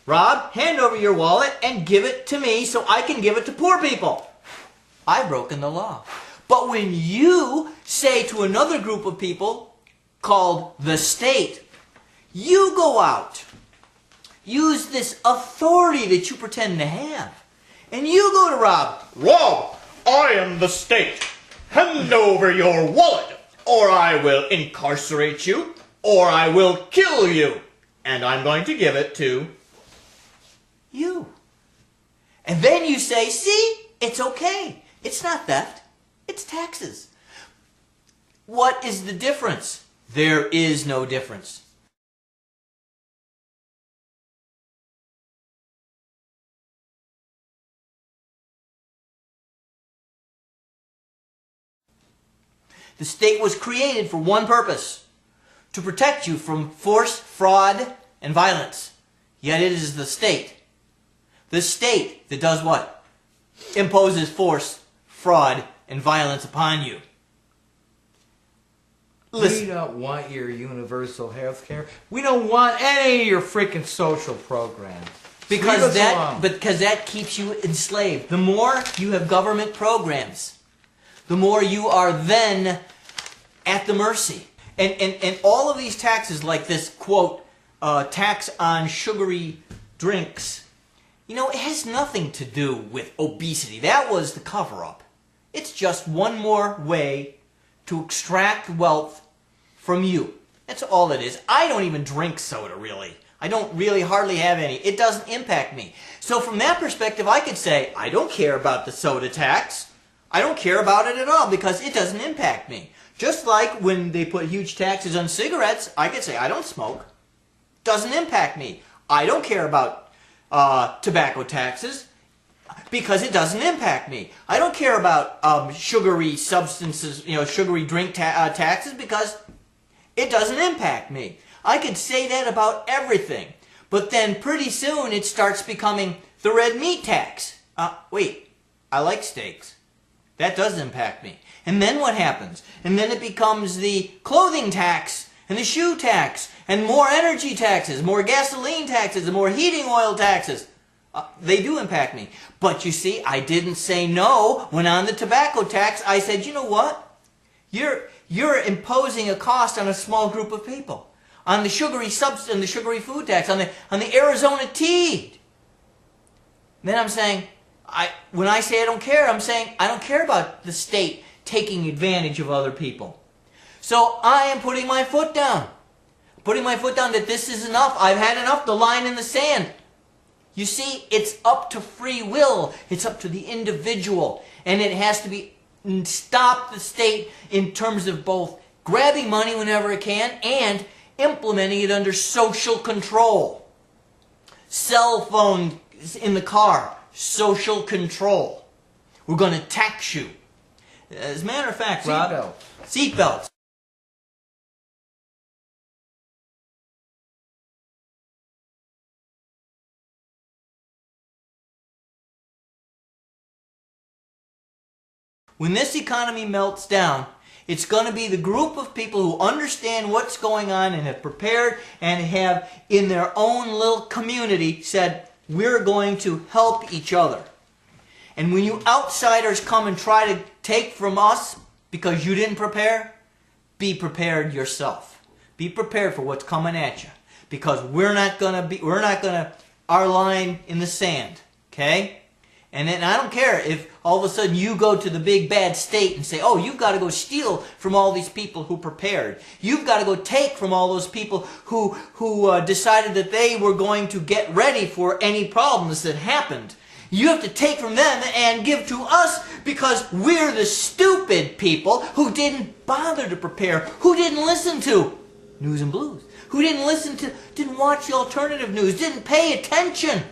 Rob, hand over your wallet and give it to me so I can give it to poor people. I've broken the law. But when you say to another group of people called the state, you go out, use this authority that you pretend to have, and you go to Rob. Rob, I am the state. Hand over your wallet, or I will incarcerate you, or I will kill you. And I'm going to give it to you. And then you say, see, it's okay. It's not theft. It's taxes. What is the difference? There is no difference. The state was created for one purpose: to protect you from force, fraud, and violence. Yet it is the state that does what? Imposes force, fraud, and violence upon you. Listen. We don't want your universal health care. We don't want any of your freaking social programs. Because that keeps you enslaved. The more you have government programs, the more you are then at the mercy. And all of these taxes, like this, quote, tax on sugary drinks, you know, it has nothing to do with obesity. That was the cover-up. It's just one more way to extract wealth from you. That's all it is. I don't even drink soda, really. I don't really hardly have any. It doesn't impact me. So from that perspective, I could say, I don't care about the soda tax. I don't care about it at all because it doesn't impact me. Just like when they put huge taxes on cigarettes, I could say, I don't smoke. Doesn't impact me. I don't care about tobacco taxes because it doesn't impact me. I don't care about sugary substances, sugary drink taxes because it doesn't impact me. I could say that about everything. But then pretty soon it starts becoming the red meat tax. Wait, I like steaks. That does impact me. And then what happens? And then it becomes the clothing tax and the shoe tax and more energy taxes, more gasoline taxes, and more heating oil taxes. They do impact me. But you see, I didn't say no when on the tobacco tax I said, you know what? You're imposing a cost on a small group of people. On the sugary substance, the sugary food tax, on the Arizona tea. Then I'm saying, when I say I don't care, I'm saying I don't care about the state taking advantage of other people. So I am putting my foot down. Putting my foot down that this is enough. I've had enough. The line in the sand. You see, it's up to free will. It's up to the individual. And it has to be stop the state in terms of both grabbing money whenever it can and implementing it under social control. Cell phone in the car, social control. We're going to tax you. As a matter of fact, Rob, seatbelts. When this economy melts down, it's going to be the group of people who understand what's going on and have prepared and have in their own little community said, we're going to help each other. And when you outsiders come and try to take from us because you didn't prepare, be prepared yourself. Be prepared for what's coming at you. Because we're not going to our line in the sand. Okay? And then I don't care if all of a sudden you go to the big bad state and say, oh, you've got to go steal from all these people who prepared. You've got to go take from all those people who decided that they were going to get ready for any problems that happened. You have to take from them and give to us because we're the stupid people who didn't bother to prepare, who didn't listen to news and blues, who didn't watch the alternative news, didn't pay attention.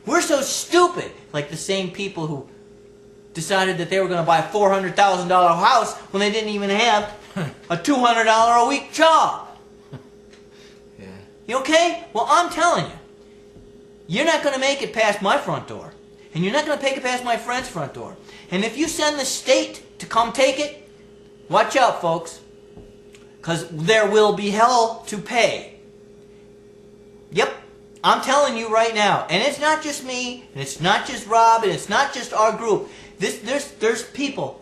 We're so stupid, like the same people who decided that they were going to buy a $400,000 house when they didn't even have a $200 a week job. Yeah. You okay? Well, I'm telling you, you're not going to make it past my front door. And you're not going to make it past my friend's front door. And if you send the state to come take it, watch out, folks. Because there will be hell to pay. Yep. I'm telling you right now, and it's not just me, and it's not just Rob, and it's not just our group. There's people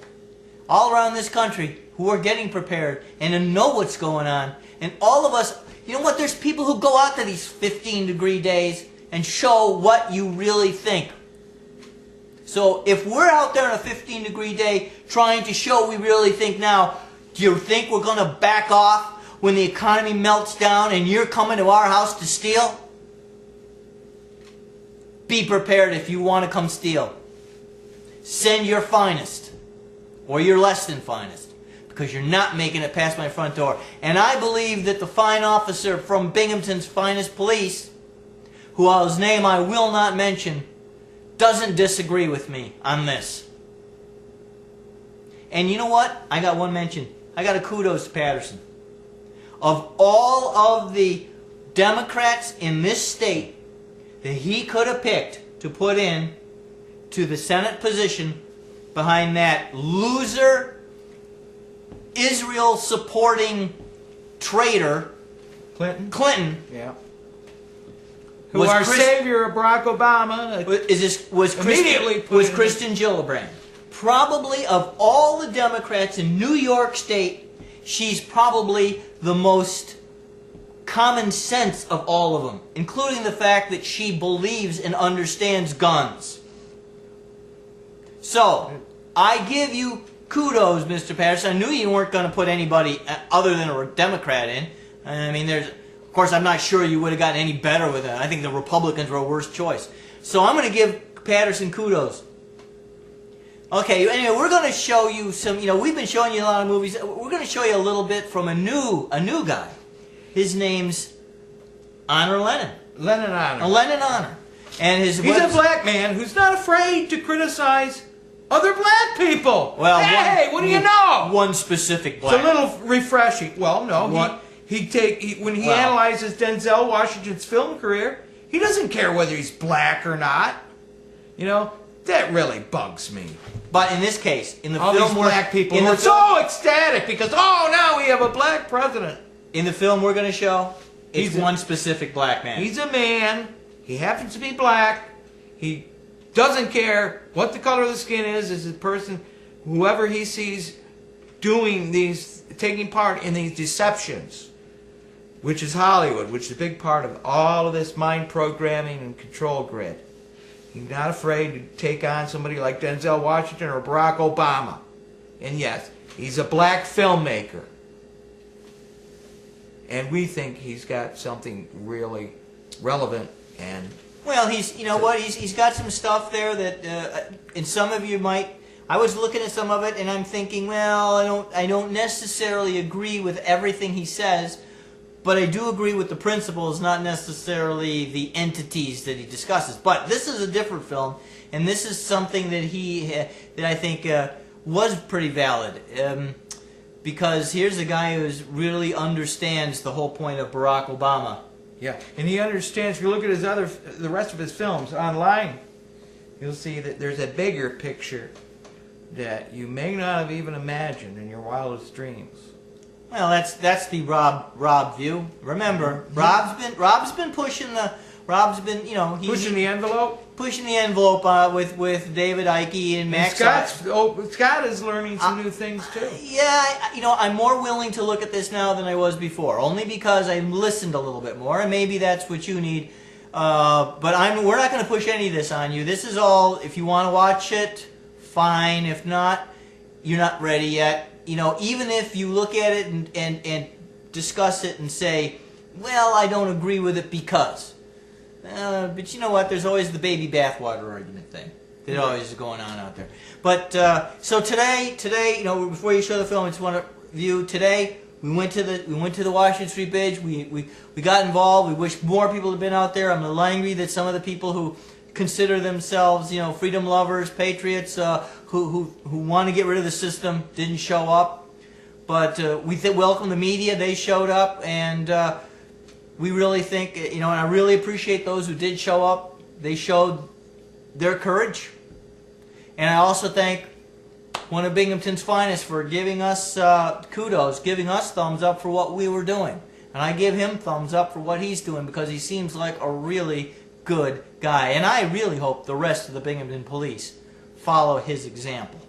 all around this country who are getting prepared and know what's going on. And all of us, you know what, there's people who go out to these 15-degree days and show what you really think. So if we're out there on a 15-degree day trying to show what we really think now, do you think we're going to back off when the economy melts down and you're coming to our house to steal? Be prepared if you want to come steal. Send your finest, or your less than finest, because you're not making it past my front door. And I believe that the fine officer from Binghamton's finest police, whose name I will not mention, doesn't disagree with me on this. And you know what? I got one mention. I got a kudos to Patterson. Of all of the Democrats in this state that he could have picked to put in to the Senate position behind that loser, Israel-supporting traitor, Clinton, yeah, who our savior, Barack Obama, was Kristen Gillibrand. Probably of all the Democrats in New York State, she's probably the most common sense of all of them, including the fact that she believes and understands guns. So, I give you kudos, Mr. Patterson. I knew you weren't going to put anybody other than a Democrat in. I mean, of course, I'm not sure you would have gotten any better with it. I think the Republicans were a worse choice. So I'm going to give Patterson kudos. Okay, anyway, we're going to show you some, we've been showing you a lot of movies. We're going to show you a little bit from a new guy. His name's Honor Lennon. Lennon Honor. Lennon Honor. And he's a black man who's not afraid to criticize other black people. Well, hey, what do you know? One specific black. It's a little refreshing. Well, no, when he analyzes Denzel Washington's film career, he doesn't care whether he's black or not. That really bugs me. But in this case, in the all film, these black people are so ecstatic because now we have a black president. In the film we're going to show, it's one specific black man. He's a man. He happens to be black. He doesn't care what the color of the skin is a person, whoever he sees taking part in these deceptions, which is Hollywood, which is a big part of all of this mind programming and control grid. He's not afraid to take on somebody like Denzel Washington or Barack Obama. And yes, he's a black filmmaker. And we think he's got something really relevant and... Well, he's got some stuff there that, and some of you might... I was looking at some of it and I'm thinking, well, I don't necessarily agree with everything he says, but I do agree with the principles, not necessarily the entities that he discusses. But this is a different film, and this is something that I think was pretty valid. Because here's a guy who really understands the whole point of Barack Obama. Yeah, and he understands. If you look at the rest of his films online, you'll see that there's a bigger picture that you may not have even imagined in your wildest dreams. Well, that's the Rob view. Remember, Rob's been pushing the. Rob's been, pushing the envelope. Pushing the envelope with David Icke and Max. Scott is learning some new things too. Yeah, I'm more willing to look at this now than I was before, only because I listened a little bit more, and maybe that's what you need. But we're not going to push any of this on you. This is all. If you want to watch it, fine. If not, you're not ready yet. Even if you look at it and discuss it and say, well, I don't agree with it because. But you know what? There's always the baby bathwater argument thing that always is going on out there. But so today, before you show the film, I just want to view today. We went to the Washington Street Bridge. We got involved. We wish more people had been out there. I'm a little angry that some of the people who consider themselves, freedom lovers, patriots, who want to get rid of the system didn't show up. But we welcome the media. They showed up, and we really think, and I really appreciate those who did show up. They showed their courage. And I also thank one of Binghamton's finest for giving us kudos, giving us thumbs up for what we were doing. And I give him thumbs up for what he's doing because he seems like a really good guy. And I really hope the rest of the Binghamton police follow his example.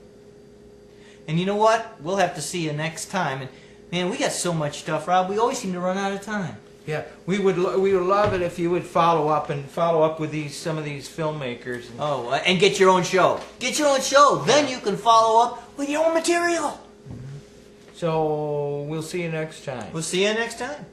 And you know what? We'll have to see you next time. And man, we got so much stuff, Rob. We always seem to run out of time. Yeah, we would love it if you would follow up with some of these filmmakers. And get your own show. Get your own show. Then you can follow up with your own material. So we'll see you next time. We'll see you next time.